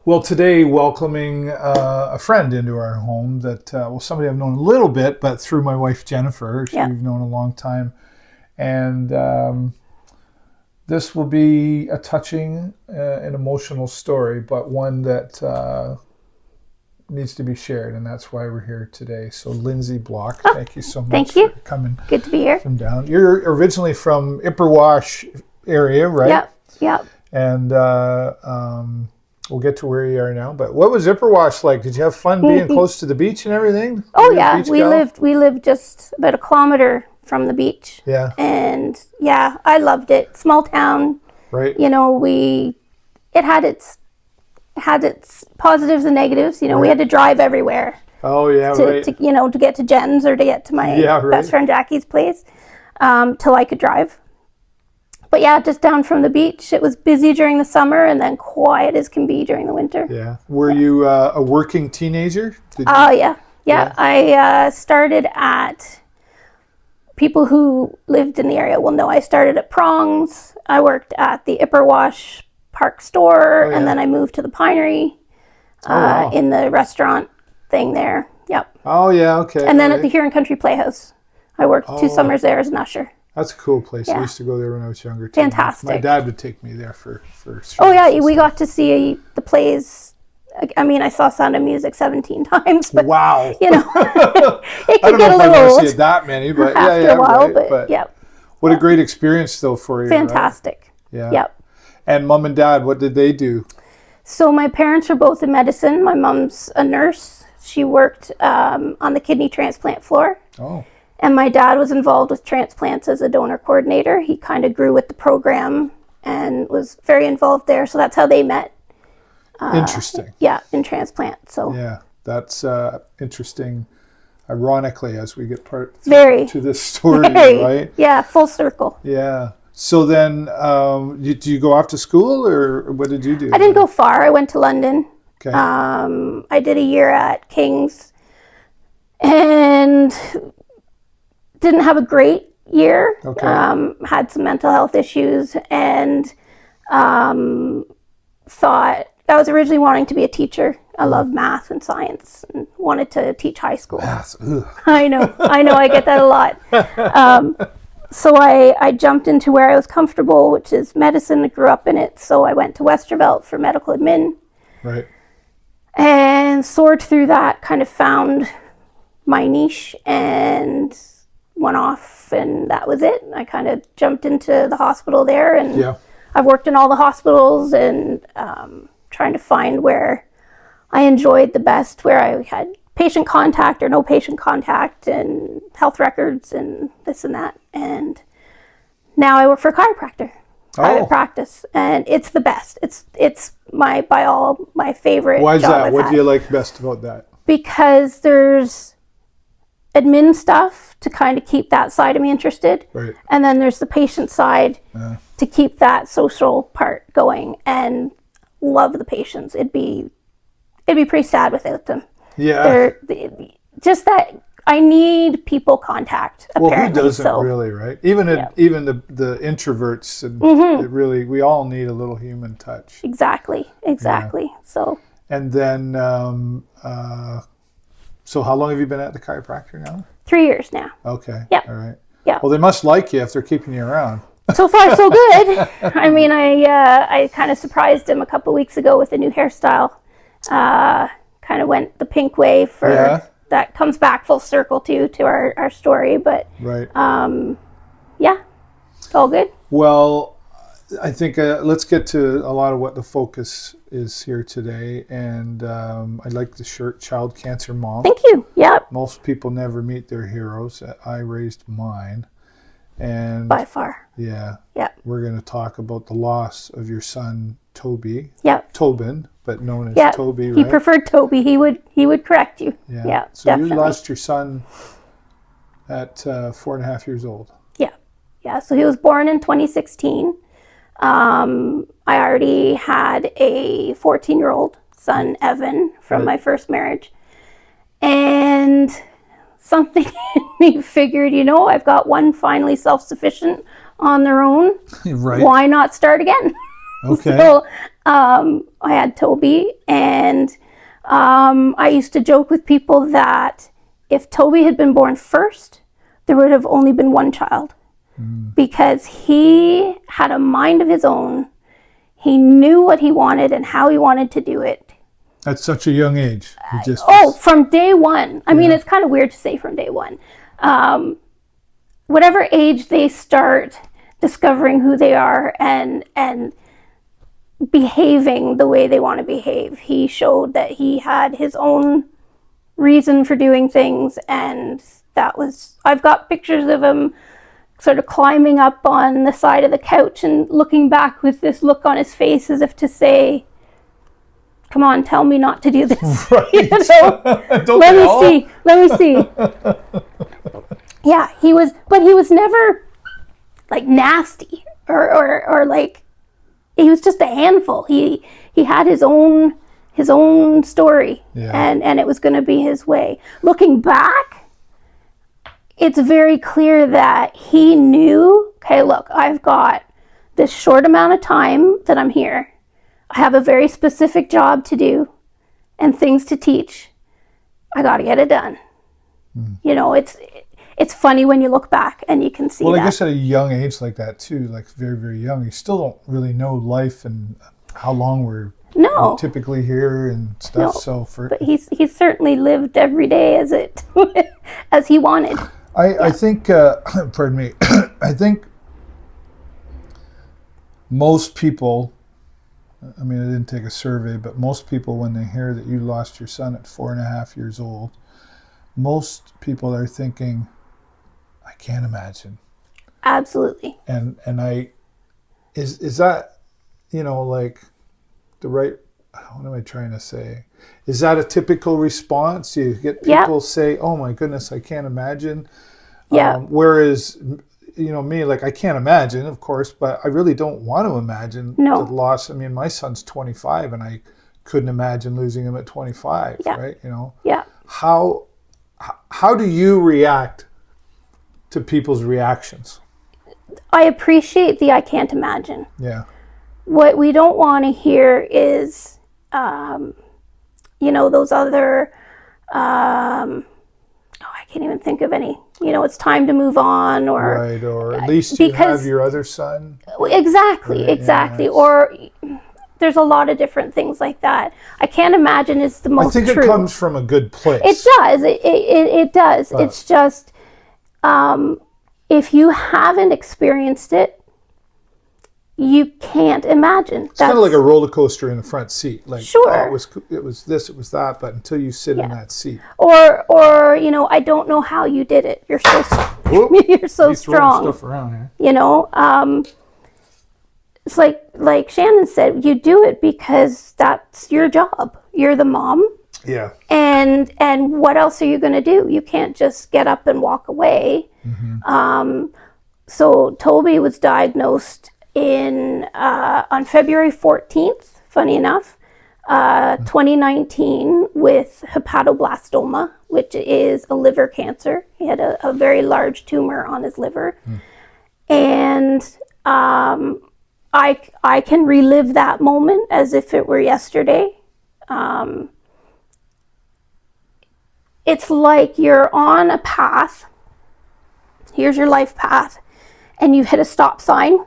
Well, today welcoming a friend into our home that, somebody I've known a little bit, but through my wife Jennifer, we've known a long time. And this will be a touching and emotional story, but one that needs to be shared, and that's why we're here today. So Lindsay Bloch, thank you so much for coming. Good to be here. From down. You're originally from Ipperwash area, right? Yep. And we'll get to where you are now. But what was Ipperwash like? Did you have fun being close to the beach and everything? Oh yeah, we lived just about a kilometer from the beach. Yeah. And yeah, I loved it. Small town. Right. You know, it had its positives and negatives. You know, we had to drive everywhere. Oh yeah, to get to Jen's or to get to my best friend Jackie's place, till I could drive. But yeah, just down from the beach. It was busy during the summer and then quiet as can be during the winter. Yeah. Were you a working teenager? Yeah. I started at, people who lived in the area will know I started at Prongs. I worked at the Ipperwash Park store, and then I moved to the Pinery in the restaurant thing there. Yep. Oh yeah, okay. And then at the Huron Country Playhouse. I worked 2 summers there as an usher. That's a cool place. I used to go there when I was younger too. Fantastic. My dad would take me there for Oh yeah, we got to see the plays. I mean, I saw Sound of Music 17 times. But, wow. You know, it could get a little old. I don't know if I'm going to see it that many, but after a while. But yeah. What a great experience though for you. Fantastic. Right? Yeah. Yep. And mom and dad, what did they do? So my parents are both in medicine. My mom's a nurse. She worked on the kidney transplant floor. Oh. And my dad was involved with transplants as a donor coordinator. He kind of grew with the program and was very involved there. So that's how they met. Interesting. Yeah, in transplant. So yeah, that's interesting. Ironically, as we get to this story, right? Yeah, full circle. Yeah. So then, do you go off to school, or what did you do? I didn't go far. I went to London. Okay. I did a year at King's, and didn't have a great year. Okay. Had some mental health issues, and thought, I was originally wanting to be a teacher. I love math and science and wanted to teach high school. Math. Ugh. I know, I get that a lot. So I jumped into where I was comfortable, which is medicine. I grew up in it. So I went to Westervelt for medical admin. Right. And soared through that, kind of found my niche and went off, and that was it. I kind of jumped into the hospital there, and I've worked in all the hospitals, and trying to find where I enjoyed the best, where I had patient contact or no patient contact and health records and this and that. And now I work for a chiropractor, private practice, and it's the best. It's my favorite. Why is that? What do you like best about that? Because there's admin stuff to kind of keep that side of me interested. Right. And then there's the patient side to keep that social part going, and love the patients. It'd be pretty sad without them. Yeah. Just that I need people contact, apparently. Well, who doesn't really, right? Even the introverts, and it really, we all need a little human touch. Exactly. Yeah. So. And then, so how long have you been at the chiropractor now? 3 years now. Okay. Yeah. All right. Yeah. Well, they must like you if they're keeping you around. So far, so good. I mean, I kind of surprised him a couple of weeks ago with a new hairstyle. Kind of went the pink way for that. Comes back full circle to our story, but right. It's all good. Well, I think let's get to a lot of what the focus is here today, and I like the shirt, Child Cancer Mom. Thank you. Yep. Most people never meet their heroes. I raised mine, and by far. Yeah. Yep. We're going to talk about the loss of your son, Toby. Yep. Tobin, but known as Toby, right? He preferred Toby. He would correct you. Yeah. So definitely. You lost your son at 4.5 years old. Yeah. So he was born in 2016. I already had a 14-year-old son, Evan, from my first marriage. And something in me figured, I've got one finally self-sufficient on their own. Right. Why not start again? Okay. So I had Toby, and I used to joke with people that if Toby had been born first, there would have only been one child, because he had a mind of his own. He knew what he wanted and how he wanted to do it. At such a young age. From day one. I mean, it's kind of weird to say from day one. Whatever age they start discovering who they are and behaving the way they want to behave, he showed that he had his own reason for doing things, and that was, I've got pictures of him sort of climbing up on the side of the couch and looking back with this look on his face as if to say, come on, tell me not to do this. Right. You know? Let me see. Yeah, he was never like nasty or like, he was just a handful. He had his own story, and it was going to be his way. Looking back, it's very clear that he knew, okay, look, I've got this short amount of time that I'm here. I have a very specific job to do and things to teach. I got to get it done. You know, it's funny when you look back and you can see Well, that. I guess at a young age like that too, like very, very young, you still don't really know life and how long we're typically here and stuff. No. But he's certainly lived every day as he wanted. I think, pardon me, I think most people, I mean, I didn't take a survey, but most people, when they hear that you lost your son at 4.5 years old, most people are thinking, I can't imagine. Absolutely. And is that, you know, like the right, what am I trying to say? Is that a typical response? You get people say, oh my goodness, I can't imagine. Yeah. Whereas, you know, me, like, I can't imagine, of course, but I really don't want to imagine the loss. I mean, my son's 25 and I couldn't imagine losing him at 25, right? You know? Yeah. How do you react to people's reactions? I appreciate the I can't imagine. Yeah. What we don't want to hear is, you know, those other, I can't even think of any, you know, it's time to move on, or. Right, or at least you have your other son. Exactly, right, exactly. Yeah, or there's a lot of different things like that. I can't imagine is the most true. I think it comes from a good place. It does. It does. But it's just, if you haven't experienced it, you can't imagine. It's kind of like a roller coaster in the front seat. Like, sure. Oh, it was this, it was that, but until you sit in that seat. Or you know, I don't know how you did it. You're so strong. Stuff around here. You know, it's like Shannon said, you do it because that's your job. You're the mom. Yeah. And what else are you going to do? You can't just get up and walk away. Mm-hmm. So Toby was diagnosed on February 14th, funny enough, 2019, with hepatoblastoma, which is a liver cancer. He had a very large tumor on his liver. And I can relive that moment as if it were yesterday. It's like you're on a path. Here's your life path. And you've hit a stop sign.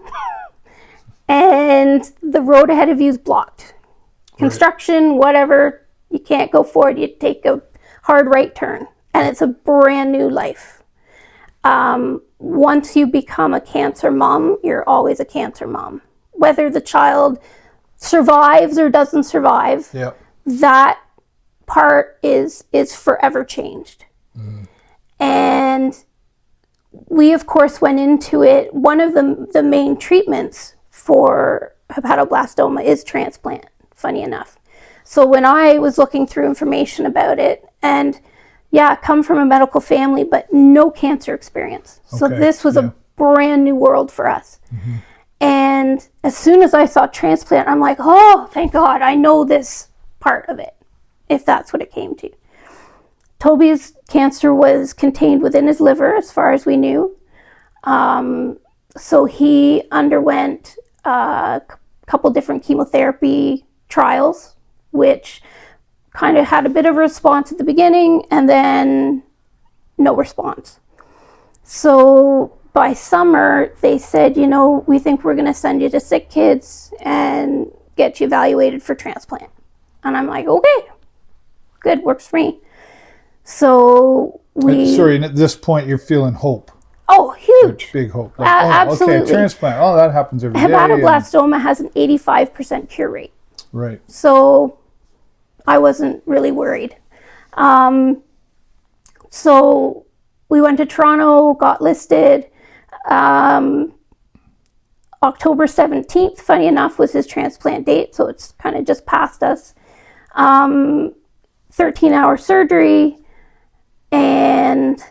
And the road ahead of you is blocked. Construction, whatever, you can't go forward. You take a hard right turn. And it's a brand new life. Once you become a cancer mom, you're always a cancer mom. Whether the child survives or doesn't survive, that part is forever changed. And we, of course, went into it. One of the main treatments for hepatoblastoma is transplant, funny enough. So when I was looking through information about it, and come from a medical family, but no cancer experience. Okay. So this was a brand new world for us. Mm-hmm. And as soon as I saw transplant, I'm like, oh, thank God, I know this part of it, if that's what it came to. Toby's cancer was contained within his liver, as far as we knew. So he underwent couple different chemotherapy trials, which kind of had a bit of a response at the beginning and then no response. So by summer, they said, we think we're going to send you to Sick Kids and get you evaluated for transplant. And I'm like, okay, good, works for me. So at this point, you're feeling hope. Oh, huge. Big hope. Like, absolutely. Okay, transplant. Oh, that happens every day. Hepatoblastoma has an 85% cure rate. Right. So I wasn't really worried. So we went to Toronto, got listed. October 17th, funny enough, was his transplant date. So it's kind of just past us. 13-hour surgery. And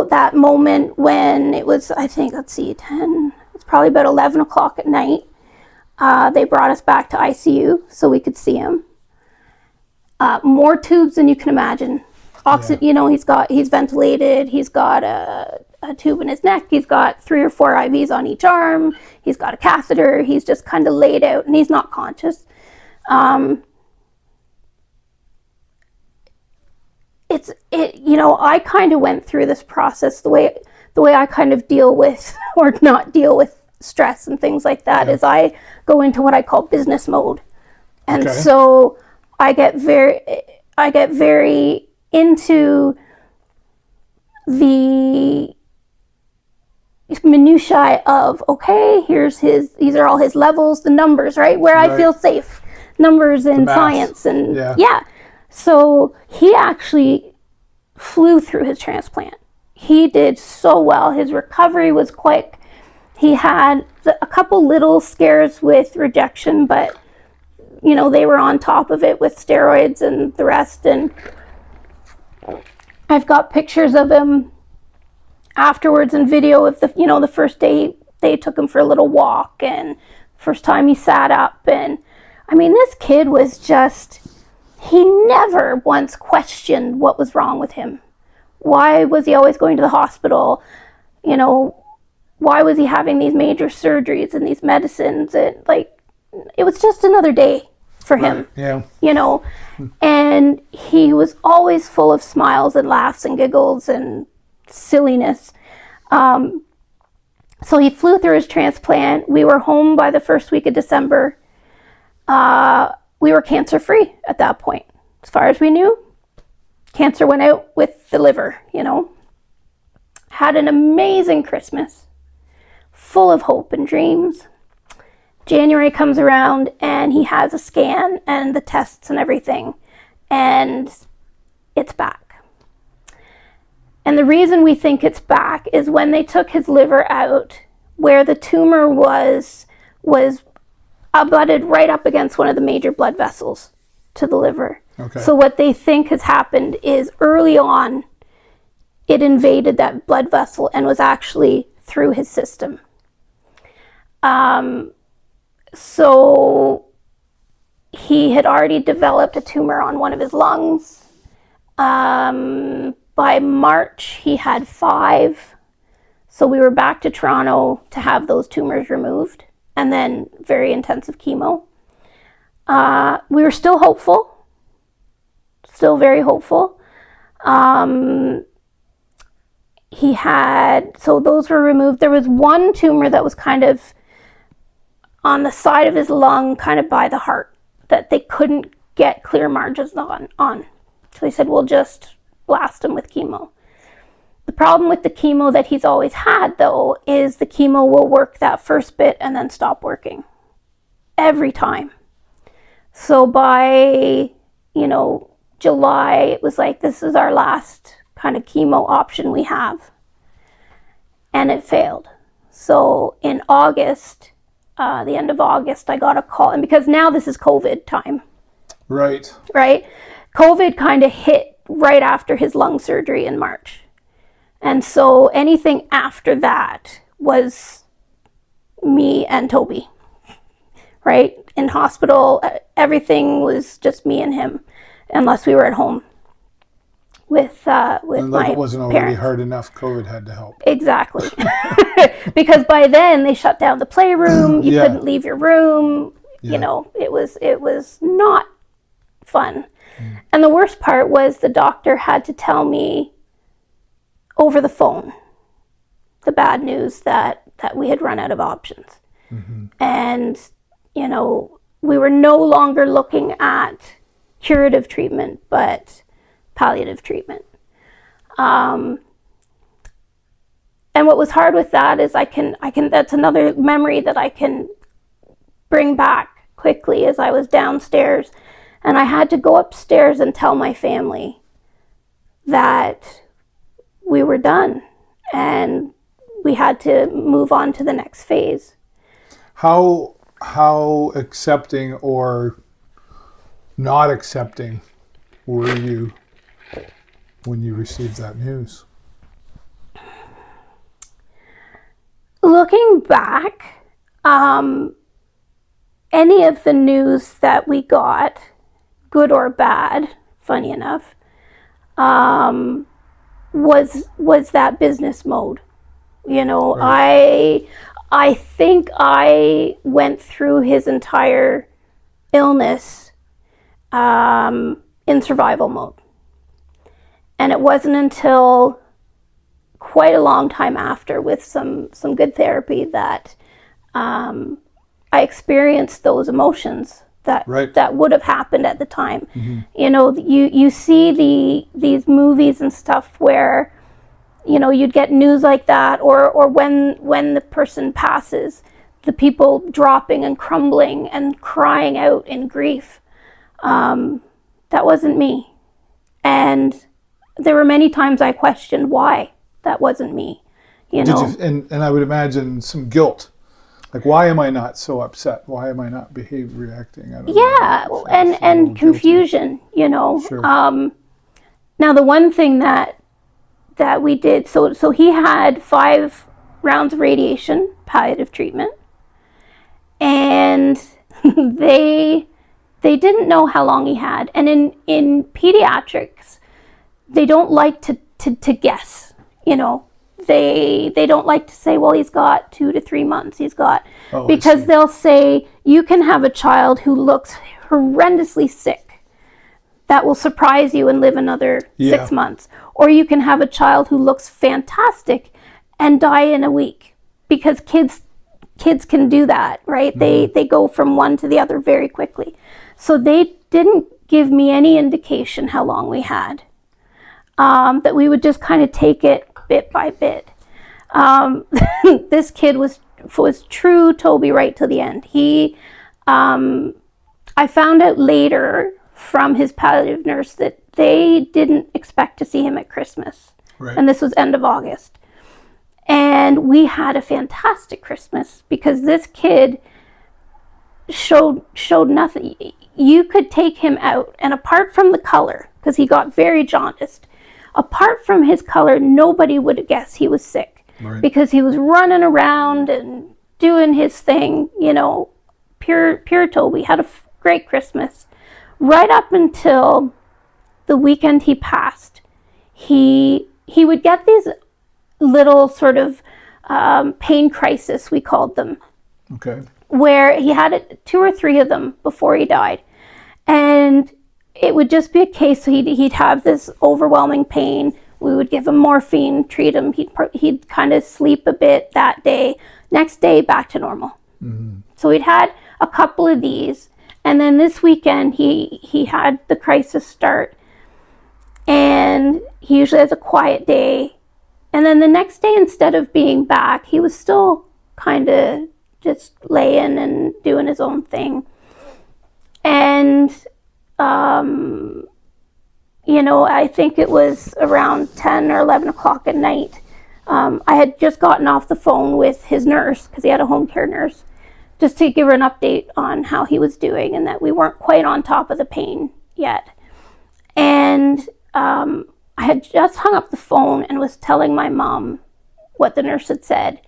that moment when it was, I think, 10, it's probably about 11 o'clock at night. They brought us back to ICU so we could see him. More tubes than you can imagine. Oxygen, he's ventilated. He's got a tube in his neck. He's got 3 or 4 IVs on each arm. He's got a catheter. He's just kind of laid out and he's not conscious. I kind of went through this process the way I kind of deal with or not deal with stress and things like that is I go into what I call business mode. And so I get very into the minutiae of, okay, these are all his levels, the numbers, right? Where I feel safe. Numbers and science and So he actually flew through his transplant. He did so well. His recovery was quick. He had a couple little scares with rejection, but they were on top of it with steroids and the rest. And I've got pictures of him afterwards and video of the first day they took him for a little walk and first time he sat up. And I mean, this kid was he never once questioned what was wrong with him. Why was he always going to the hospital? Why was he having these major surgeries and these medicines? And it was just another day for him. Yeah. And he was always full of smiles and laughs and giggles and silliness. So he flew through his transplant. We were home by the first week of December. We were cancer-free at that point. As far as we knew, cancer went out with the liver, Had an amazing Christmas, full of hope and dreams. January comes around and he has a scan and the tests and everything, and it's back. And the reason we think it's back is when they took his liver out, where the tumor was abutted right up against one of the major blood vessels to the liver. Okay. So what they think has happened is early on, it invaded that blood vessel and was actually through his system. So he had already developed a tumor on one of his lungs. By March, he had 5. So we were back to Toronto to have those tumors removed, and then very intensive chemo. We were still hopeful, still very hopeful. So those were removed. There was one tumor that was kind of on the side of his lung, kind of by the heart, that they couldn't get clear margins on. So they said, we'll just blast him with chemo. The problem with the chemo that he's always had, though, is the chemo will work that first bit and then stop working. Every time. So by, July, it was like, this is our last kind of chemo option we have. And it failed. So in August, the end of August, I got a call. And because now this is COVID time. Right. Right? COVID kind of hit right after his lung surgery in March. And so anything after that was me and Toby, right? In hospital, everything was just me and him, unless we were at home. with and like my it wasn't already parents. hard enough, COVID had to help. Exactly. Because by then they shut down the playroom. You couldn't leave your room. You know, it was not fun. And the worst part was the doctor had to tell me over the phone the bad news that we had run out of options. And, you know, we were no longer looking at curative treatment, but palliative treatment. And what was hard with that is I can that's another memory that I can bring back quickly. As I was downstairs and I had to go upstairs and tell my family that we were done and we had to move on to the next phase. How accepting or not accepting were you when you received that news? Looking back, any of the news that we got, good or bad, funny enough, was that business mode. You know, right. I think I went through his entire illness in survival mode. And it wasn't until quite a long time after, with some good therapy, that I experienced those emotions that would have happened at the time. You know, you see these movies and stuff where, you know, you'd get news like that, or when the person passes, the people dropping and crumbling and crying out in grief. That wasn't me. And there were many times I questioned why that wasn't me. You know, and I would imagine some guilt. Like, why am I not so upset? Why am I not reacting? I don't know. And confusion, guilty. You know. Sure. Now the one thing that we did, so he had 5 rounds of radiation, palliative treatment, and they didn't know how long he had. And in pediatrics, they don't like to guess, you know. They don't like to say, well, he's got 2 to 3 months. He's got, because they'll say you can have a child who looks horrendously sick that will surprise you and live another 6 months. Or you can have a child who looks fantastic and die in a week, because kids can do that, right? They go from one to the other very quickly. So they didn't give me any indication how long we had. That we would just kind of take it bit by bit. This kid was true Toby right to the end. I found out later from his palliative nurse that they didn't expect to see him at Christmas. Right. And this was end of August. And we had a fantastic Christmas because this kid showed nothing. You could take him out, and apart from the color, because he got very jaundiced, apart from his color, nobody would have guessed he was sick. Right. Because he was running around and doing his thing, you know, pure Toby. Had a great Christmas. Right up until the weekend he passed, he would get these little sort of pain crisis, we called them. Okay. Where he had 2 or 3 of them before he died. And it would just be a case, so he'd have this overwhelming pain. We would give him morphine, treat him. He'd kind of sleep a bit that day. Next day, back to normal. Mm-hmm. So he'd had a couple of these. And then this weekend, he had the crisis start. And he usually has a quiet day. And then the next day, instead of being back, he was still kind of just laying and doing his own thing. And you know, I think it was around 10 or 11 o'clock at night. I had just gotten off the phone with his nurse, because he had a home care nurse, just to give her an update on how he was doing and that we weren't quite on top of the pain yet. And I had just hung up the phone and was telling my mom what the nurse had said.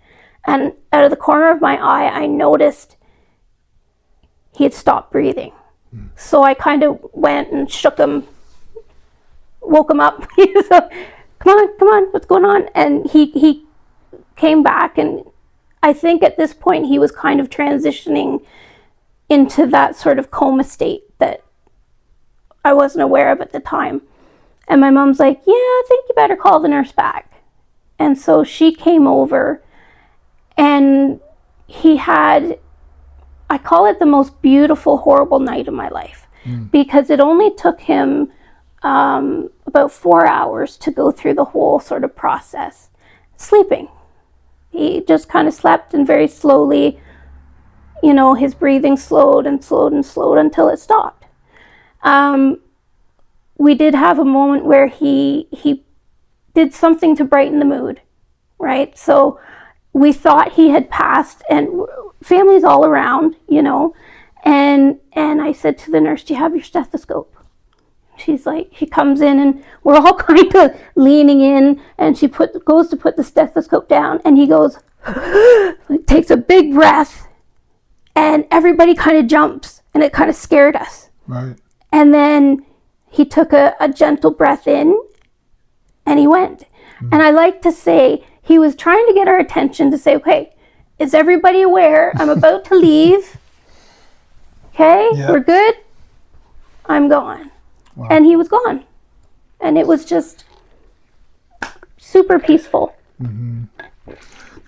And out of the corner of my eye, I noticed he had stopped breathing. So I kind of went and shook him woke him up. He's like, come on, what's going on? And he came back, and I think at this point he was kind of transitioning into that sort of coma state that I wasn't aware of at the time. And my mom's like, yeah, I think you better call the nurse back. And so she came over, and he had, I call it the most beautiful, horrible night of my life, because it only took him about 4 hours to go through the whole sort of process. Sleeping. He just kind of slept, and very slowly, you know, his breathing slowed and slowed and slowed until it stopped. We did have a moment where he did something to brighten the mood, right? So we thought he had passed, and families all around, you know, and I said to the nurse, do you have your stethoscope? She's like, she comes in, and we're all kind of leaning in, and she goes to put the stethoscope down, and he goes, takes a big breath, and everybody kind of jumps, and it kind of scared us. Right. And then he took a gentle breath in, and he went. And I like to say, he was trying to get our attention to say, okay, is everybody aware? I'm about to leave. Okay, we're good. I'm gone. Wow. And he was gone. And it was just super peaceful. Mm-hmm.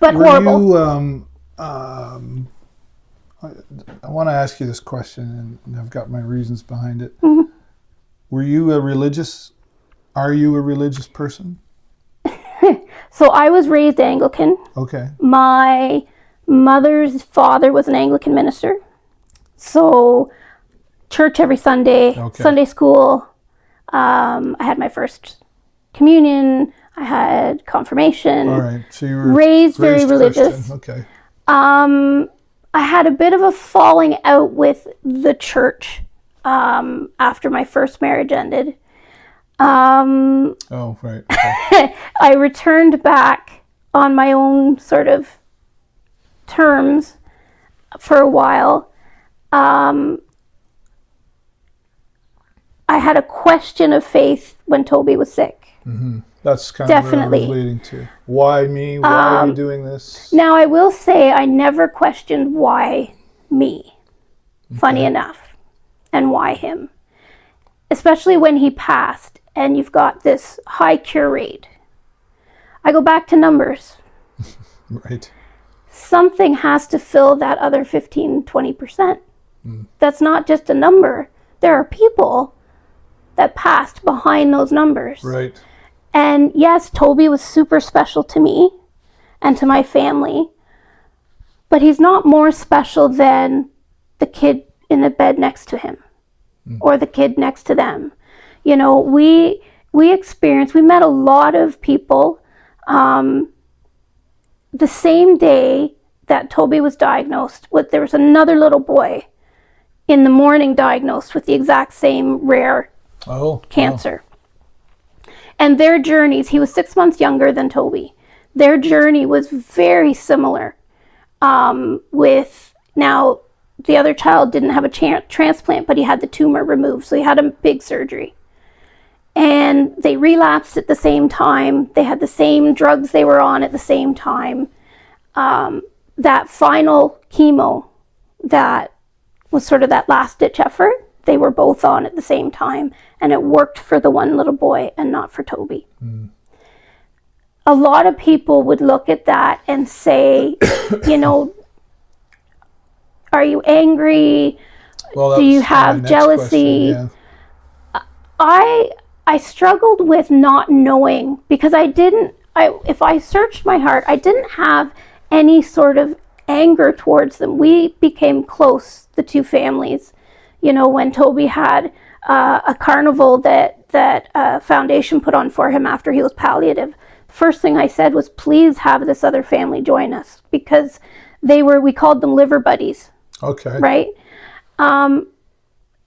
But were horrible. I want to ask you this question, and I've got my reasons behind it. Mm-hmm. Are you a religious person? So I was raised Anglican. Okay. My mother's father was an Anglican minister. So church every Sunday, Sunday school. I had my first communion. I had confirmation. All right. So you were raised very religious. Christian. Okay. I had a bit of a falling out with the church after my first marriage ended. Oh, right. Okay. I returned back on my own sort of terms for a while. I had a question of faith when Toby was sick. Mm-hmm. That's kind of what I was leading to. Why me? Why are you doing this? Now, I will say I never questioned why me, funny enough, and why him. Especially when he passed and you've got this high cure rate. I go back to numbers. Right. Something has to fill that other 15-20%. That's not just a number. There are people that passed behind those numbers. Right. And yes, Toby was super special to me and to my family, but he's not more special than the kid in the bed next to him or the kid next to them. You know, we met a lot of people. The same day that Toby was diagnosed, there was another little boy in the morning diagnosed with the exact same rare cancer. And their journeys, he was 6 months younger than Toby. Their journey was very similar. With now, the other child didn't have a transplant, but he had the tumor removed, so he had a big surgery. And they relapsed at the same time. They had the same drugs they were on at the same time. That final chemo that was sort of that last-ditch effort, they were both on at the same time, and it worked for the one little boy and not for Toby. A lot of people would look at that and say, you know, are you angry? Well, do you have jealousy? Question, yeah. I struggled with not knowing, because if I searched my heart, I didn't have any sort of anger towards them. We became close, the two families. You know, when Toby had a carnival that foundation put on for him after he was palliative, the first thing I said was, please have this other family join us, because we called them liver buddies. Okay. Right?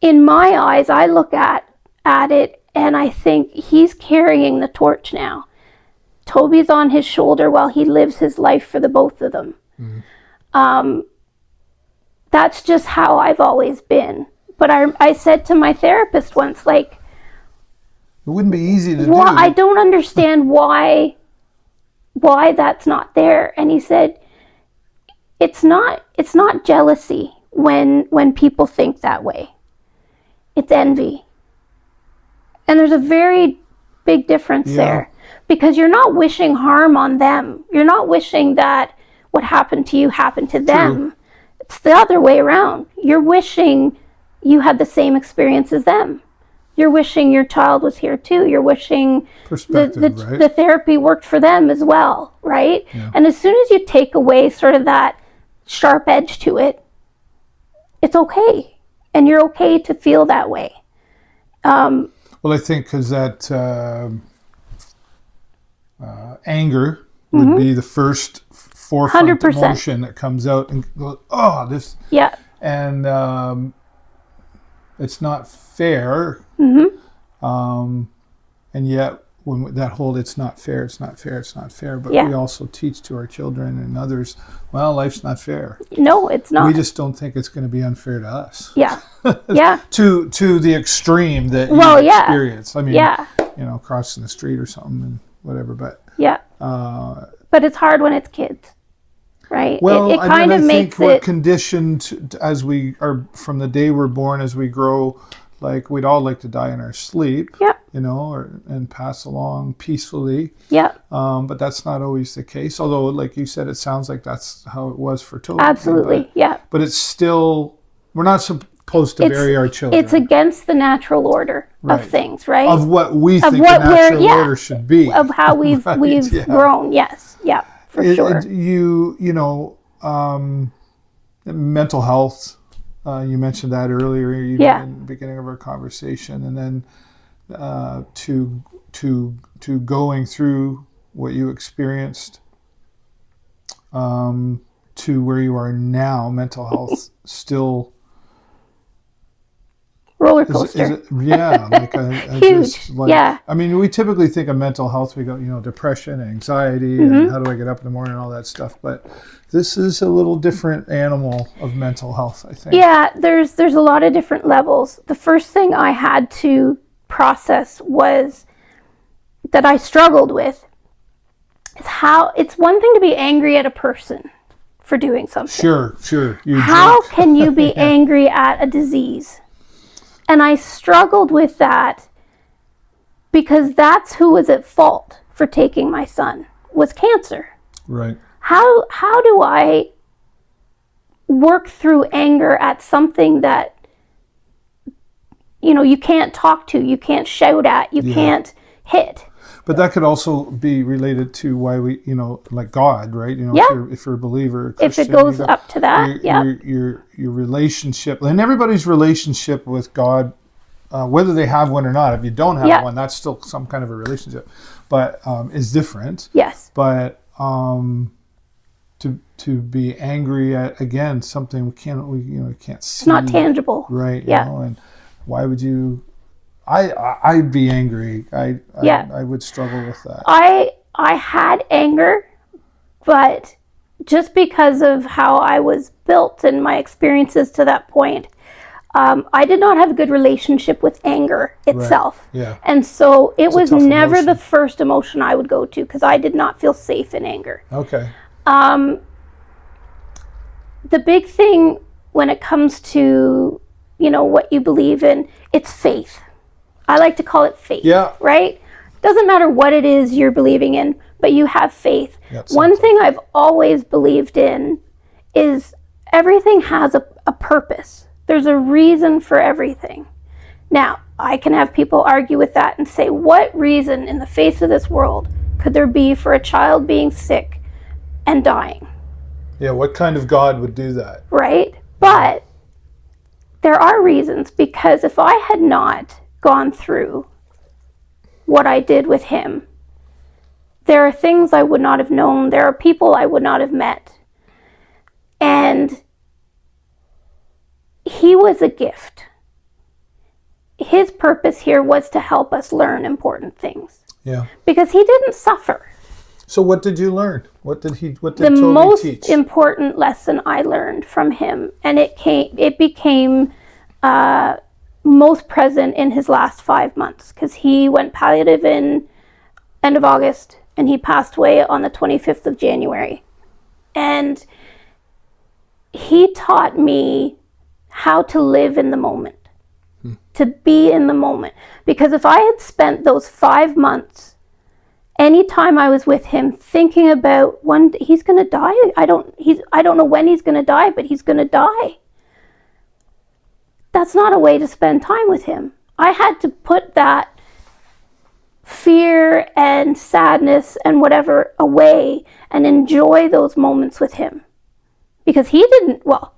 In my eyes, I look at it and I think he's carrying the torch now. Toby's on his shoulder while he lives his life for the both of them. That's just how I've always been. But I said to my therapist once, like, It wouldn't be easy to do. Well, I don't understand why that's not there. And he said, it's not jealousy when people think that way. It's envy. And there's a very big difference there, because you're not wishing harm on them. You're not wishing that what happened to you happened to them. True. It's the other way around. You're wishing you had the same experience as them. You're wishing your child was here too. You're wishing the therapy worked for them as well, right? Yeah. And as soon as you take away sort of that sharp edge to it, it's okay. And you're okay to feel that way. Well, I think because that anger would be the first forefront 100%. Emotion that comes out and goes, oh, this. Yeah. And it's not fair. And yet, when that whole it's not fair. But we also teach to our children and others, well, life's not fair. No, it's not. We just don't think it's going to be unfair to us. Yeah. Yeah. to the extreme that you experience. I mean, crossing the street or something and whatever. But but it's hard when it's kids, right? Well, it kind of makes we're conditioned as we are from the day we're born, as we grow. Like we'd all like to die in our sleep, and pass along peacefully. Yeah. But that's not always the case. Although, like you said, it sounds like that's how it was for Toby. Absolutely, But it's still, we're not supposed to bury our children. It's against the natural order of things, right? Of what we think the natural order should be. Of how we've grown. Yes. Yeah. For sure. Mental health. You mentioned that earlier, in the beginning of our conversation, and then to going through what you experienced, to where you are now, mental health still roller coaster. Huge. I mean, we typically think of mental health. We go, depression, anxiety, and how do I get up in the morning, and all that stuff. But this is a little different animal of mental health, I think. Yeah, there's a lot of different levels. The first thing I had to process was that I struggled with is how it's one thing to be angry at a person for doing something. Sure. How can you be angry at a disease? And I struggled with that because that's who was at fault for taking my son, was cancer. Right. How do I work through anger at something that, you can't talk to, you can't shout at, you can't hit? But that could also be related to why we, like God, right? If you're a believer, Christian, if it goes up to that, your relationship, and everybody's relationship with God, whether they have one or not. If you don't have one, that's still some kind of a relationship, but is different. Yes. But to be angry at something we can't see. It's not tangible, right? And why would you? I'd be angry. I would struggle with that. I had anger, but just because of how I was built and my experiences to that point, I did not have a good relationship with anger itself. Right. Yeah. And so it was never the first emotion I would go to because I did not feel safe in anger. Okay. The big thing when it comes to, what you believe in, it's faith. I like to call it faith. Yeah. Right? Doesn't matter what it is you're believing in, but you have faith. One thing I've always believed in is everything has a purpose. There's a reason for everything. Now, I can have people argue with that and say, what reason in the face of this world could there be for a child being sick and dying? Yeah, what kind of God would do that? Right? But there are reasons, because if I had not gone through what I did with him, there are things I would not have known. There are people I would not have met. And he was a gift. His purpose here was to help us learn important things. Yeah. Because he didn't suffer. So what did you learn? What did Toby teach? The most important lesson I learned from him, and it became most present in his last 5 months, because he went palliative in end of August and he passed away on the 25th of January. And he taught me how to live in the moment, to be in the moment. Because if I had spent those 5 months, anytime I was with him, thinking about when he's going to die, I don't know when he's going to die, but he's going to die. That's not a way to spend time with him. I had to put that fear and sadness and whatever away and enjoy those moments with him. Because he didn't, well,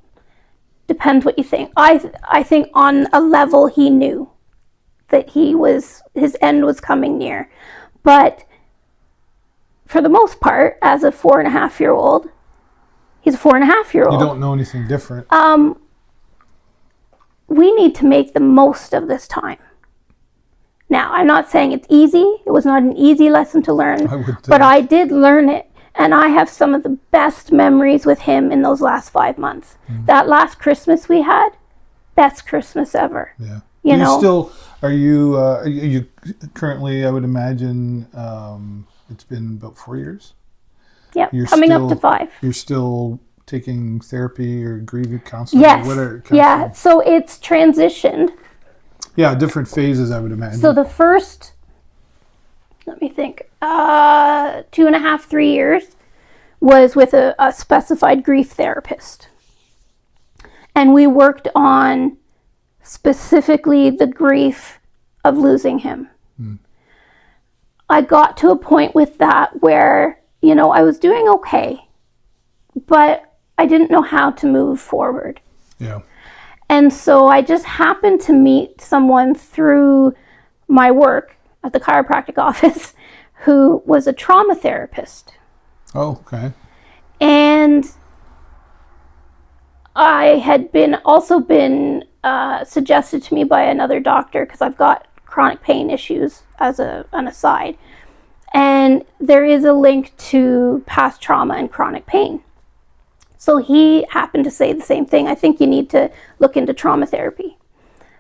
depends what you think. I think on a level he knew that his end was coming near. But for the most part, as a 4.5-year-old, he's a 4.5-year-old. You don't know anything different. We need to make the most of this time. Now, I'm not saying it's easy. It was not an easy lesson to learn, but I did learn it. And I have some of the best memories with him in those last 5 months. That last Christmas we had, best Christmas ever. Yeah. You know? Are you currently, I would imagine, it's been about 4 years? Yeah, coming up to 5. You're still taking therapy or grieving counseling? Yes, so it's transitioned. Yeah, different phases, I would imagine. So the first, let me think, 2.5, 3 years was with a specified grief therapist. And we worked on specifically the grief of losing him. I got to a point with that where, I was doing okay, but I didn't know how to move forward. Yeah. And so I just happened to meet someone through my work at the chiropractic office who was a trauma therapist. Oh, okay. And I had also been suggested to me by another doctor, because I've got chronic pain issues as an aside. And there is a link to past trauma and chronic pain. So he happened to say the same thing. I think you need to look into trauma therapy.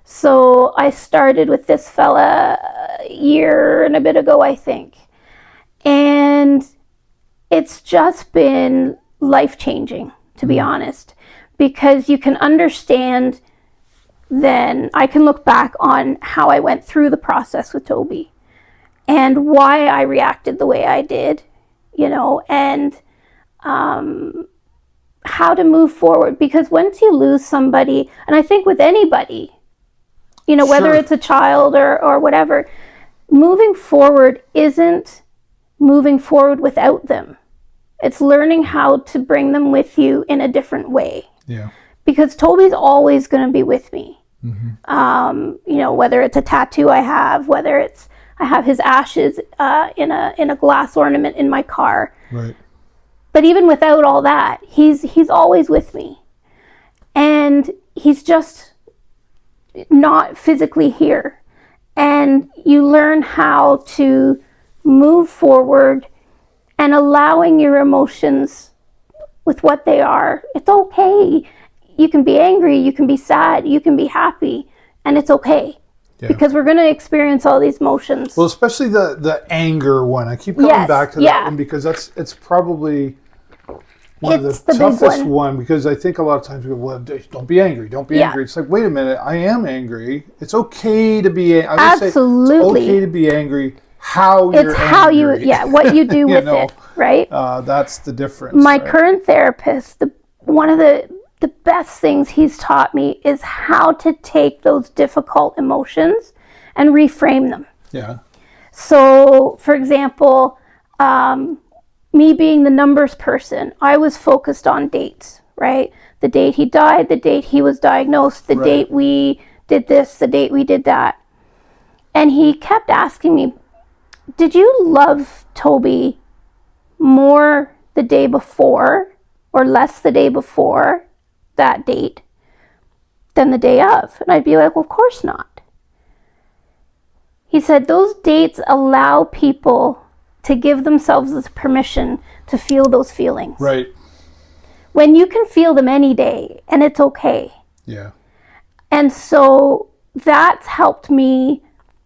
So I started with this fella a year and a bit ago, I think. And it's just been life-changing, to be honest, because you can understand, then I can look back on how I went through the process with Toby and why I reacted the way I did, and how to move forward. Because once you lose somebody, and I think with anybody, whether it's a child or whatever, moving forward isn't moving forward without them. It's learning how to bring them with you in a different way. Yeah. Because Toby's always going to be with me. Whether it's a tattoo I have, whether it's I have his ashes in a glass ornament in my car. Right. But even without all that, he's always with me. And he's just not physically here. And you learn how to move forward and allowing your emotions with what they are. It's okay. You can be angry, you can be sad, you can be happy, and it's okay. Yeah. Because we're going to experience all these emotions. Well, especially the anger one. I keep coming back to that one because it's probably one of the toughest one, because I think a lot of times people go, well, don't be angry, don't be angry. It's like, wait a minute, I am angry. It's okay to be angry. Absolutely. It's okay to be angry. You're how angry. What you do with it, right? That's the difference. My current therapist, one of the best things he's taught me is how to take those difficult emotions and reframe them. Yeah. So, for example, me being the numbers person, I was focused on dates, right? The date he died, the date he was diagnosed, the date we did this, the date we did that. And he kept asking me, did you love Toby more the day before or less the day before that date than the day of? And I'd be like, well, of course not. He said those dates allow people to give themselves the permission to feel those feelings. Right. When you can feel them any day, and it's okay. Yeah. And so that's helped me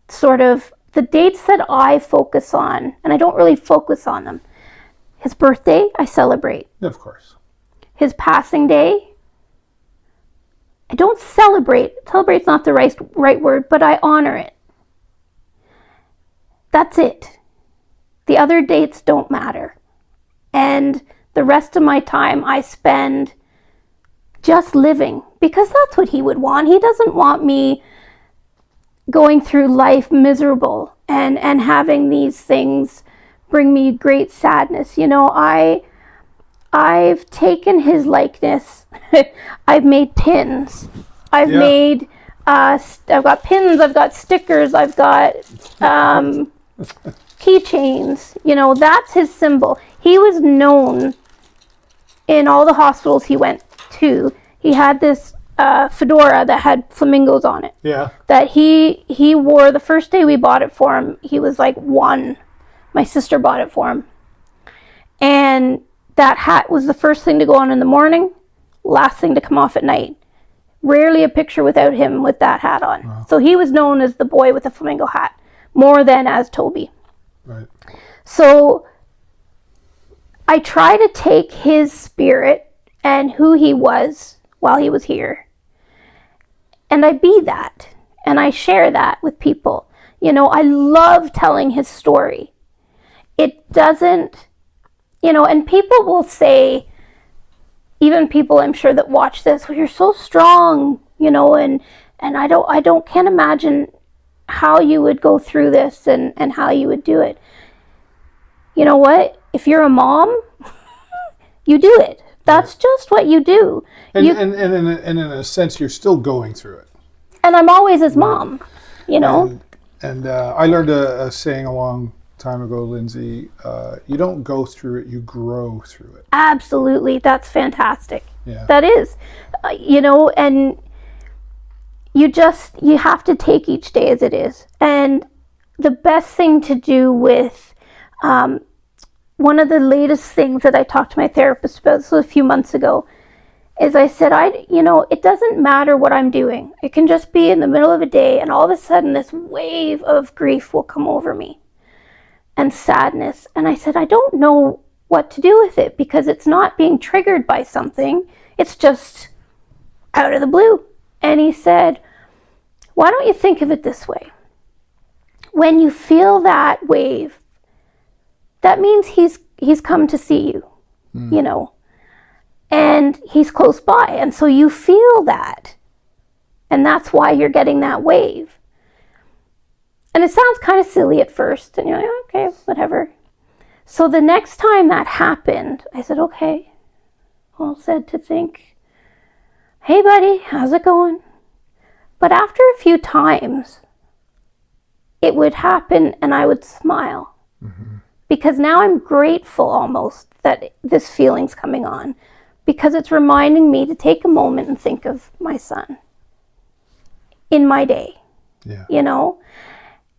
sort of, the dates that I focus on, and I don't really focus on them. His birthday, I celebrate. Of course. His passing day, I don't celebrate. Celebrate's not the right word, but I honor it. That's it. The other dates don't matter. And the rest of my time I spend just living, because that's what he would want. He doesn't want me going through life miserable and having these things bring me great sadness. You know, I've taken his likeness. I've made pins. I've made, I've got pins, I've got stickers, I've got keychains. You know, that's his symbol. He was known in all the hospitals he went to. He had this fedora that had flamingos on it. Yeah. That he wore the first day we bought it for him. He was like 1. My sister bought it for him. And that hat was the first thing to go on in the morning, last thing to come off at night. Rarely a picture without him with that hat on. Wow. So he was known as the boy with the flamingo hat, more than as Toby. Right. So I try to take his spirit and who he was while he was here, and I be that, and I share that with people. You know, I love telling his story. It doesn't, you know, and people will say, even people I'm sure that watch this, well, you're so strong, you know, and can't imagine how you would go through this and how you would do it. You know what? If you're a mom, you do it. That's just what you do. And in a sense, you're still going through it. And I'm always his mom, you know. And I learned a saying a long time ago, Lindsay. You don't go through it, you grow through it. Absolutely. That's fantastic. Yeah. That is. You know, and you have to take each day as it is. And the best thing to do with one of the latest things that I talked to my therapist about, this was a few months ago, is I said, it doesn't matter what I'm doing. It can just be in the middle of a day and all of a sudden this wave of grief will come over me and sadness. And I said, I don't know what to do with it because it's not being triggered by something. It's just out of the blue. And he said, why don't you think of it this way? When you feel that wave, that means he's come to see you, you know, and he's close by. And so you feel that. And that's why you're getting that wave. And it sounds kind of silly at first. And you're like, okay, whatever. So the next time that happened, I said, okay. All said to think, hey, buddy, how's it going? But after a few times, it would happen and I would smile. Mm-hmm. Because now I'm grateful almost that this feeling's coming on. Because it's reminding me to take a moment and think of my son in my day. Yeah. You know?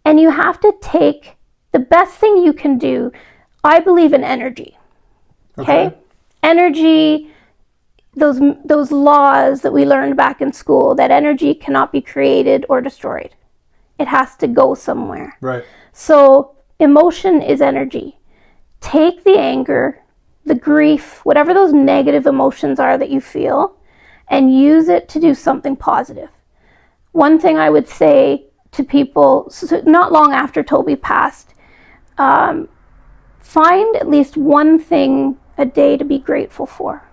And you have to take the best thing you can do. I believe in energy. Okay? Energy, those laws that we learned back in school, that energy cannot be created or destroyed. It has to go somewhere. Right. So emotion is energy. Take the anger, the grief, whatever those negative emotions are that you feel, and use it to do something positive. One thing I would say to people, so not long after Toby passed, find at least one thing a day to be grateful for,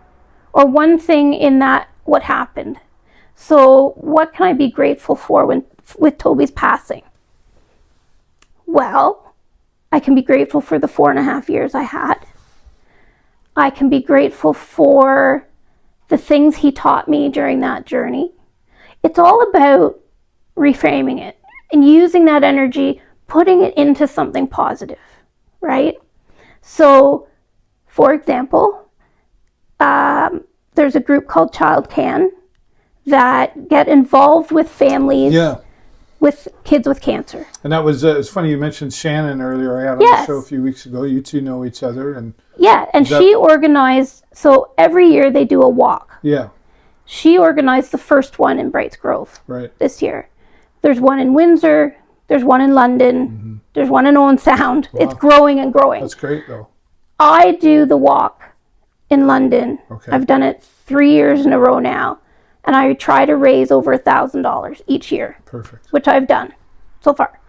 or one thing in that what happened. So what can I be grateful for with Toby's passing? Well, I can be grateful for the 4.5 years I had. I can be grateful for the things he taught me during that journey. It's all about reframing it and using that energy, putting it into something positive, right? So, for example, there's a group called Child Can that get involved with families. Yeah. With kids with cancer. And that was, it's funny you mentioned Shannon earlier. I had on the show a few weeks ago. You two know each other. And she organized, so every year they do a walk. Yeah. She organized the first one in Brights Grove this year. There's one in Windsor. There's one in London. There's one in Owen Sound. Wow. It's growing and growing. That's great, though. I do the walk in London. Okay. I've done it 3 years in a row now. And I try to raise over $1,000 each year. Perfect. Which I've done so far.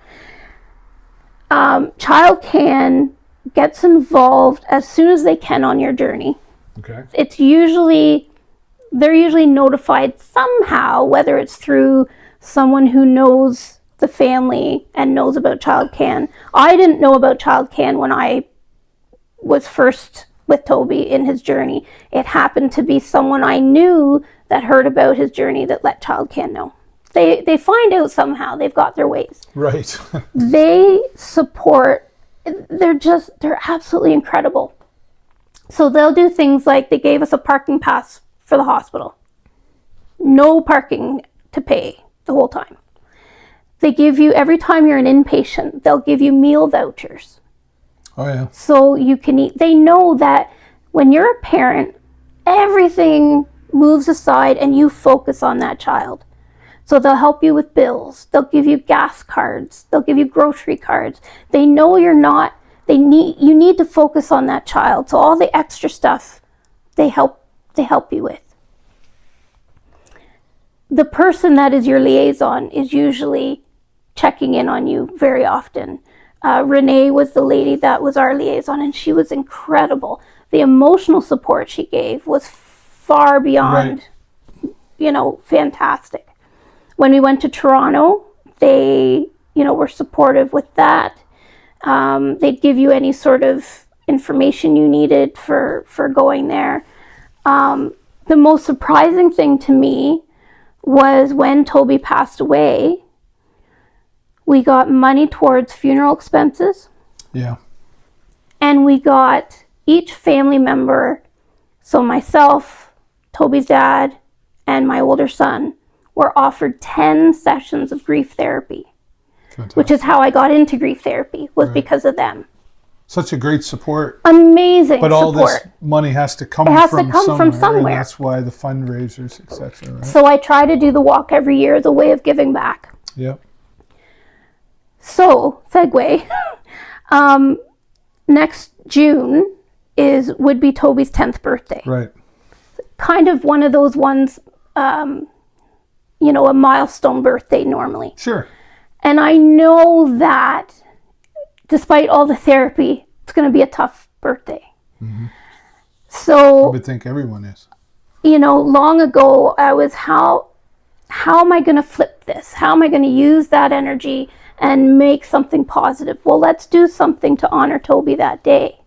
Child Can gets involved as soon as they can on your journey. Okay. They're usually notified somehow, whether it's through someone who knows the family and knows about Child Can. I didn't know about Child Can when I was first with Toby in his journey. It happened to be someone I knew that heard about his journey that let Child Can know. They find out somehow. They've got their ways. Right. They support. They're absolutely incredible. So they'll do things like they gave us a parking pass for the hospital. No parking to pay the whole time. They give you, every time you're an inpatient, they'll give you meal vouchers. Oh, yeah. So you can eat. They know that when you're a parent, everything moves aside and you focus on that child. So they'll help you with bills. They'll give you gas cards. They'll give you grocery cards. They know you need to focus on that child. So all the extra stuff they help you with. The person that is your liaison is usually checking in on you very often. Renee was the lady that was our liaison, and she was incredible. The emotional support she gave was far beyond, fantastic. When we went to Toronto, they, were supportive with that. They'd give you any sort of information you needed for going there. The most surprising thing to me was when Toby passed away, we got money towards funeral expenses. Yeah. And we got each family member, so myself, Toby's dad, and my older son, were offered 10 sessions of grief therapy. Fantastic. Which is how I got into grief therapy, was right. Because of them. Such a great support. Amazing but support. all this money has to come from somewhere. And that's why the fundraisers, etc. Right? So I try to do the walk every year as a way of giving back. Yep. So, segue. Next June would be Toby's 10th birthday. Right. Kind of one of those ones, a milestone birthday normally. Sure. And I know that despite all the therapy, it's going to be a tough birthday. Mm-hmm. So I would think everyone is. Long ago, I was, how am I going to flip this? How am I going to use that energy and make something positive? Well, let's do something to honor Toby that day.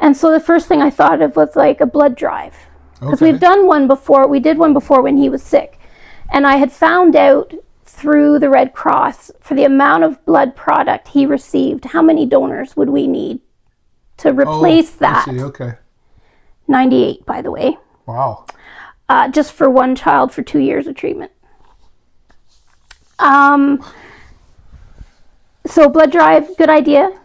And so the first thing I thought of was like a blood drive. Because we've done one before. We did one before when he was sick. And I had found out through the Red Cross, for the amount of blood product he received, how many donors would we need to replace that? I see. Okay. 98, by the way. Wow. Just for one child for 2 years of treatment. So blood drive, good idea.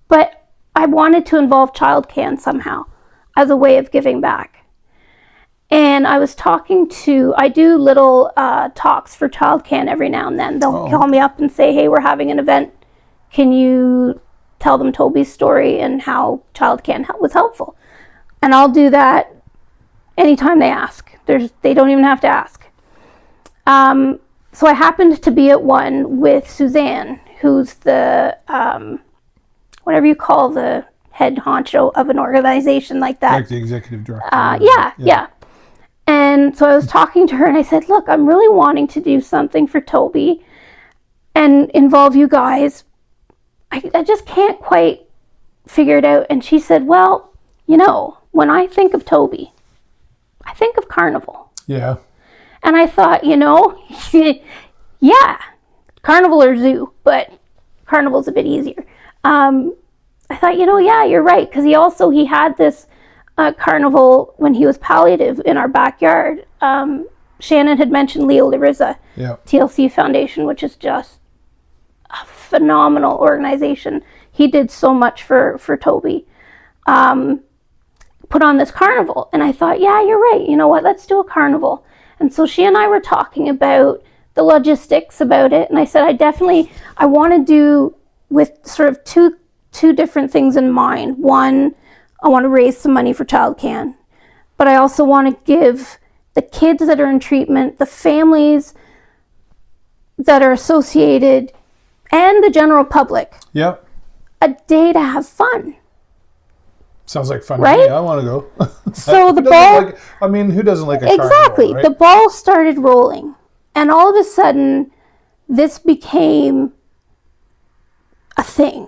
But I wanted to involve Child Can somehow as a way of giving back. And I was I do little talks for Child Can every now and then. They'll call me up and say, hey, we're having an event. Can you tell them Toby's story and how Child Can was helpful? And I'll do that anytime they ask. They don't even have to ask. So I happened to be at one with Suzanne, who's the, whatever you call the head honcho of an organization like that. Like the executive director. Yeah. And so I was talking to her and I said, look, I'm really wanting to do something for Toby and involve you guys. I just can't quite figure it out. And she said, well, when I think of Toby, I think of carnival. Yeah. And I thought, yeah, carnival or zoo, but carnival's a bit easier. I thought, yeah, you're right. Because he had this carnival when he was palliative in our backyard. Shannon had mentioned Leo Larissa, TLC Foundation, which is just a phenomenal organization. He did so much for Toby. Put on this carnival, and I thought, yeah, you're right. You know what? Let's do a carnival. And so she and I were talking about the logistics about it, and I said I want to do with sort of two different things in mind. One, I want to raise some money for ChildCan, but I also want to give the kids that are in treatment, the families that are associated, and the general public, Yep. a day to have fun. Sounds like fun, right? to me. I want to go. So the ball, who doesn't like a exactly, carnival, right? The ball started rolling, and all of a sudden, this became a thing,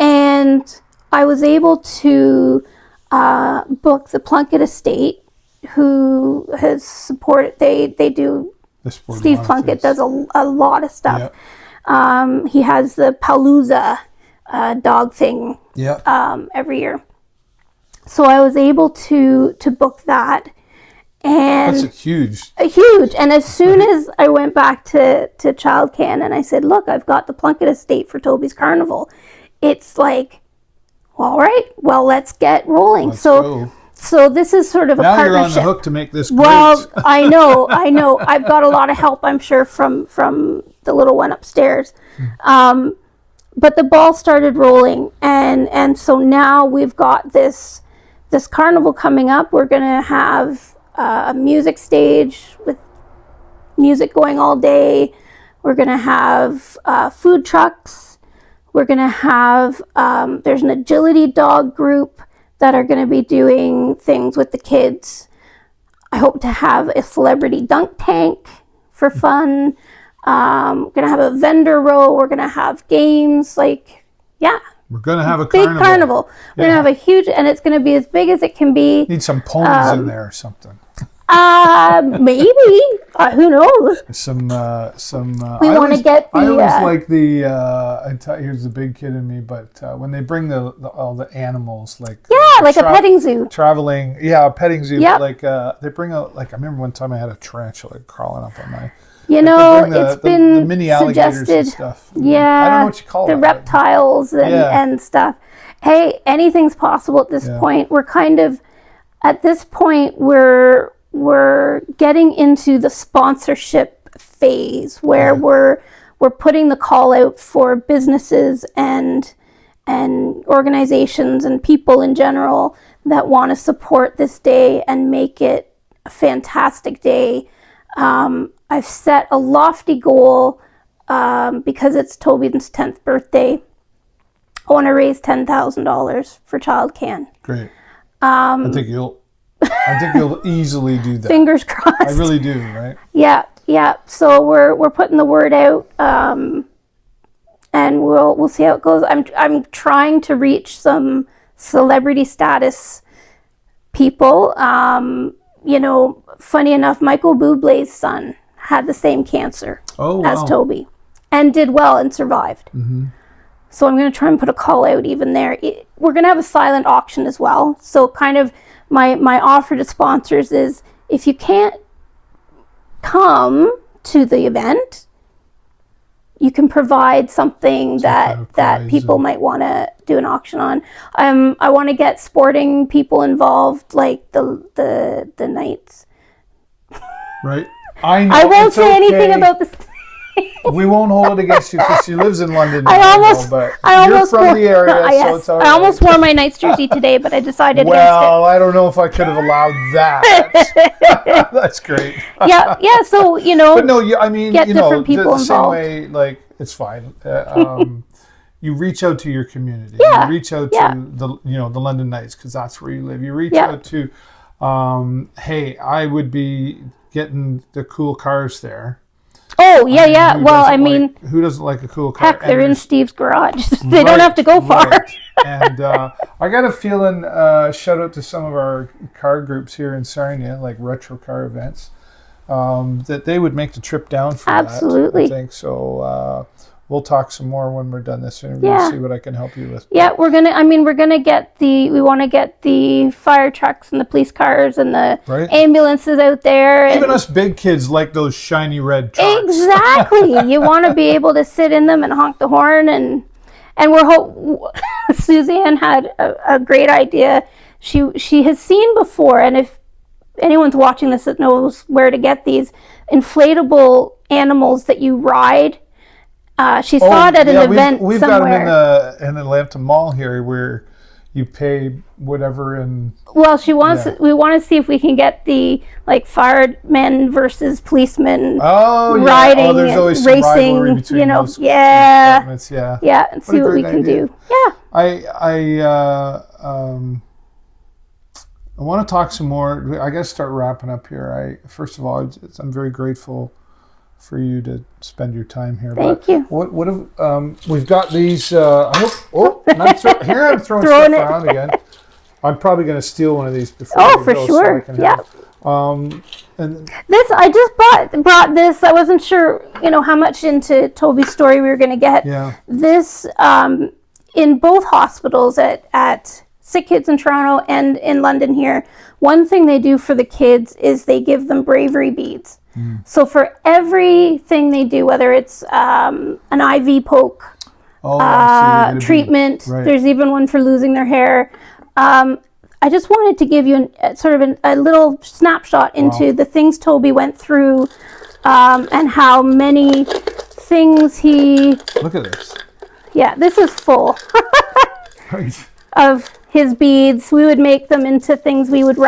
and I was able to book the Plunkett Estate, who has supported. They do. Steve Plunkett does a lot of stuff. Yep. He has the Palooza dog thing. Yep. Every year. So I was able to book that, and that's huge. And as soon as I went back to ChildCan and I said, "Look, I've got the Plunkett Estate for Toby's Carnival," it's like, all right, well, let's get rolling. Let's go. So this is sort of a partnership. Now you're on the hook to make this great. Well, I know. I've got a lot of help, I'm sure, from the little one upstairs. But the ball started rolling, and so now we've got this carnival coming up. We're going to have a music stage with music going all day. We're going to have food trucks. We're going to have, there's an agility dog group that are going to be doing things with the kids. I hope to have a celebrity dunk tank for fun. We're going to have a vendor row. We're going to have games. We're going to have a big carnival. We're going to have a huge, and it's going to be as big as it can be. Need some ponies in there or something. Maybe. Who knows? Some. We want to get the. I always like the. Here's the big kid in me, but when they bring all the animals, like a petting zoo. Traveling, a petting zoo. Yep. But they bring out, I remember one time I had a tarantula crawling up on my. It's been the mini alligators suggested. And stuff. Yeah. I don't know what you call the that. reptiles and stuff. Hey, anything's possible at this point. We're kind of at this point we're getting into the sponsorship phase where we're putting the call out for businesses and organizations and people in general that want to support this day and make it a fantastic day. I've set a lofty goal because it's Toby's 10th birthday. I want to raise $10,000 for ChildCan. Great. I think you'll easily do that. Fingers crossed. I really do, right? Yeah. So we're putting the word out, and we'll see how it goes. I'm trying to reach some celebrity status people. Funny enough, Michael Bublé's son had the same cancer as Toby, and did well and survived. Mm-hmm. So I'm going to try and put a call out even there. We're going to have a silent auction as well. So kind of my offer to sponsors is, if you can't come to the event, you can provide something that people might want to do an auction on. I want to get sporting people involved, like the Knights. Right. I know. I won't say anything about this. We won't hold it against you because she lives in London. I almost you're from the area, yes, so it's all right. I almost wore my Knights jersey today, but I decided against it. Well, I don't know if I could have allowed that. That's great. Yeah. So But no, get different people the involved. Same way, it's fine. You reach out to your community. Yeah. You reach out to the London Knights because that's where you live. You reach out to, hey, I would be getting the cool cars there. Oh, yeah. Well, who doesn't like a cool car? Heck, they're in Steve's garage. They don't have to go far. Right. And I got a feeling, shout out to some of our car groups here in Sarnia, like retro car events, that they would make the trip down for Absolutely. that. I think so. We'll talk some more when we're done this interview and see what I can help you with. Yeah, we want to get the fire trucks and the police cars and the ambulances out there. Even us big kids like those shiny red trucks. Exactly. You want to be able to sit in them and honk the horn, and Suzanne had a great idea. She has seen before, and if anyone's watching this that knows where to get these inflatable animals that you ride. She saw it at an event we've somewhere. got them in the Atlanta Mall here, where you pay whatever and. Well, she wants. We want to see if we can get the like firemen versus policemen riding, there's always some racing. rivalry between You know, those yeah, departments, yeah. and see what we can do. Yeah. I want to talk some more. I got to start wrapping up here. First of all, I'm very grateful for you to spend your time here. Thank you. What have we've got these? I'm throwing stuff around again. I'm probably going to steal one of these before. Oh, for sure. Yeah. And this I just brought this. I wasn't sure, how much into Toby's story we were going to get. Yeah. This in both hospitals at Sick Kids in Toronto and in London here. One thing they do for the kids is they give them bravery beads. So for everything they do, whether it's an IV poke, treatment, there's even one for losing their hair. I just wanted to give you a little snapshot into the things Toby went through and how many things he... Look at this. Yeah, this is full Right. of his beads. We would make them into things we would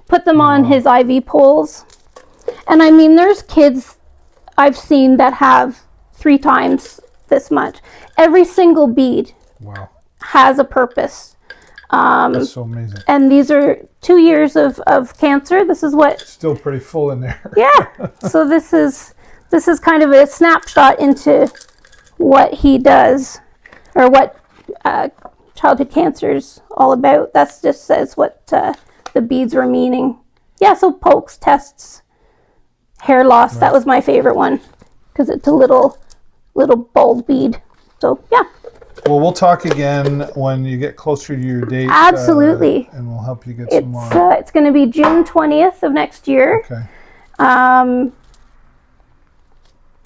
put them on his IV poles. And I mean, there's kids I've seen that have 3 times this much. Every single bead has a purpose. That's so amazing. And these are 2 years of cancer. This is what... Still pretty full in there. Yeah. So this is kind of a snapshot into what he does, or what childhood cancer is all about. That just says what the beads were meaning. Yeah, so pokes, tests, hair loss. That was my favorite one because it's a little bald bead. So, yeah. Well, we'll talk again when you get closer to your date. Absolutely. And we'll help you get some more. It's going to be June 20th of next year. Okay.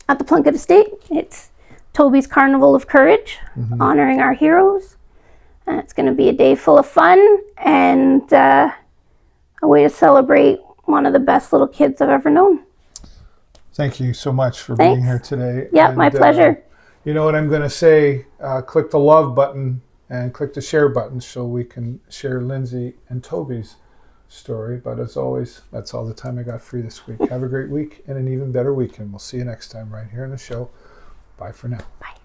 At the Plunkett Estate. It's Toby's Carnival of Courage, honoring our heroes. And it's going to be a day full of fun and a way to celebrate one of the best little kids I've ever known. Thank you so much for being here today. Yeah, my pleasure. You know what I'm going to say? Click the love button and click the share button so we can share Lindsay and Toby's story. But as always, that's all the time I got for you this week. Have a great week and an even better weekend. We'll see you next time right here on the show. Bye for now. Bye.